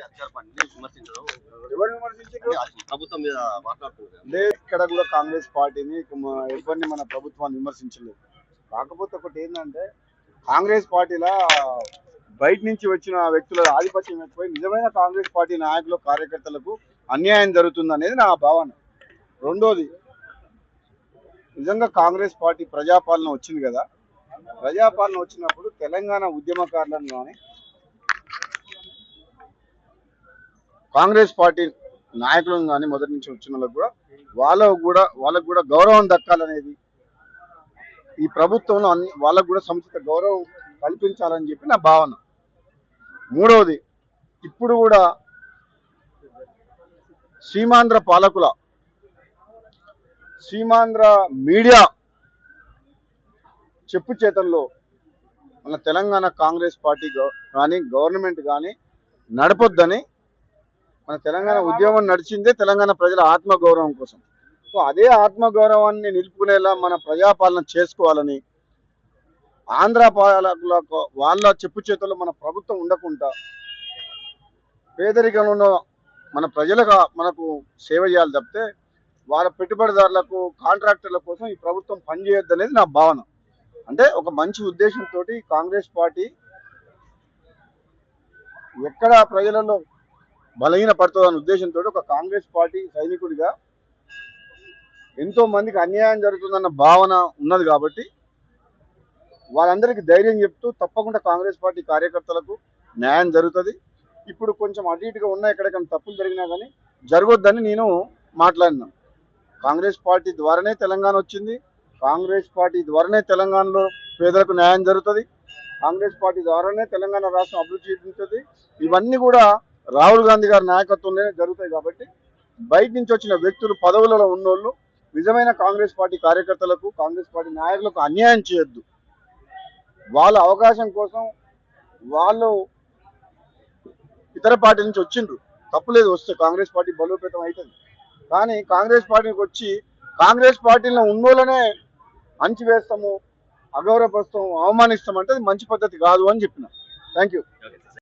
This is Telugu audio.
అధికార పార్టీని విమర్శించడం ఎవరు విమర్శించారు? ప్రభుత్వం మీద మాట్లాడుతున్నారు. ఇక్కడ కూడా కాంగ్రెస్ పార్టీని ఎవరిని మన ప్రభుత్వాన్ని విమర్శించలేదు. కాకపోతే ఒకటి ఏంటంటే కాంగ్రెస్ పార్టీలో బయట నుంచి వచ్చిన వ్యక్తుల ఆధిపత్యం ఎక్కువై నిజమైన కాంగ్రెస్ పార్టీ నాయకులు కార్యకర్తలకు అన్యాయం జరుగుతుంది అనేది నా భావన. రెండోది, నిజంగా కాంగ్రెస్ పార్టీ ప్రజాపాలన వచ్చింది కదా, ప్రజాపాలన వచ్చినప్పుడు తెలంగాణ ఉద్యమకారులను కానీ కాంగ్రెస్ పార్టీ నాయకులను కానీ మొదటి నుంచి వచ్చిన వాళ్ళకు కూడా గౌరవం దక్కాలనేది ఈ ప్రభుత్వంలో వాళ్ళకు కూడా సముచిత గౌరవం కల్పించాలని చెప్పి నా భావన. మూడవది, ఇప్పుడు కూడా సీమాంధ్ర మీడియా చెప్పు చేతల్లో మన తెలంగాణ కాంగ్రెస్ పార్టీ కానీ గవర్నమెంట్ కానీ నడపొద్దని, మన తెలంగాణ ఉద్యమం నడిచిందే తెలంగాణ ప్రజల ఆత్మగౌరవం కోసం. సో అదే ఆత్మగౌరవాన్ని నిలుపుకునేలా మన ప్రజాపాలన చేసుకోవాలని, ఆంధ్ర పాలకులకు వాళ్ళ చెప్పు చేతుల్లో మన ప్రభుత్వం ఉండకుండా పేదరికంలో ఉన్న మన ప్రజలకు మనకు సేవ చేయాలి తప్పితే వాళ్ళ పెట్టుబడిదారులకు కాంట్రాక్టర్ల కోసం ఈ ప్రభుత్వం పనిచేయొద్దు అనేది నా భావన. అంటే ఒక మంచి ఉద్దేశంతో కాంగ్రెస్ పార్టీ ఎక్కడ ప్రజలలో బలహీన పడుతుందనే ఉద్దేశంతో ఒక కాంగ్రెస్ పార్టీ సైనికుడిగా ఎంతో మందికి అన్యాయం జరుగుతుందన్న భావన ఉన్నది కాబట్టి వాళ్ళందరికీ ధైర్యం చెప్తూ తప్పకుండా కాంగ్రెస్ పార్టీ కార్యకర్తలకు న్యాయం జరుగుతుంది. ఇప్పుడు కొంచెం అటు ఇటుగా ఉన్న ఎక్కడికైనా తప్పులు జరిగినా కానీ జరగొద్దని నేను మాట్లాడినాను. కాంగ్రెస్ పార్టీ ద్వారానే తెలంగాణ వచ్చింది, కాంగ్రెస్ పార్టీ ద్వారానే తెలంగాణలో పేదలకు న్యాయం జరుగుతుంది, కాంగ్రెస్ పార్టీ ద్వారానే తెలంగాణ రాష్ట్రం అభివృద్ధి చెందుతుంది. ఇవన్నీ కూడా రాహుల్ గాంధీ గారి నాయకత్వంలోనే జరుగుతాయి. కాబట్టి బయట నుంచి వచ్చిన వ్యక్తులు, పదవులలో ఉన్నోళ్ళు నిజమైన కాంగ్రెస్ పార్టీ కార్యకర్తలకు, కాంగ్రెస్ పార్టీ నాయకులకు అన్యాయం చేయొద్దు. వాళ్ళ అవకాశం కోసం వాళ్ళు ఇతర పార్టీ నుంచి వచ్చిండ్రు, తప్పులేదు, వస్తే కాంగ్రెస్ పార్టీ బలోపేతం అవుతుంది. కానీ కాంగ్రెస్ పార్టీకి వచ్చి కాంగ్రెస్ పార్టీలో ఉన్నోళ్ళనే అణచివేస్తాము, అగౌరవపరుస్తాము, అవమానిస్తాము అంటే మంచి పద్ధతి కాదు అని చెప్పిన. Thank you.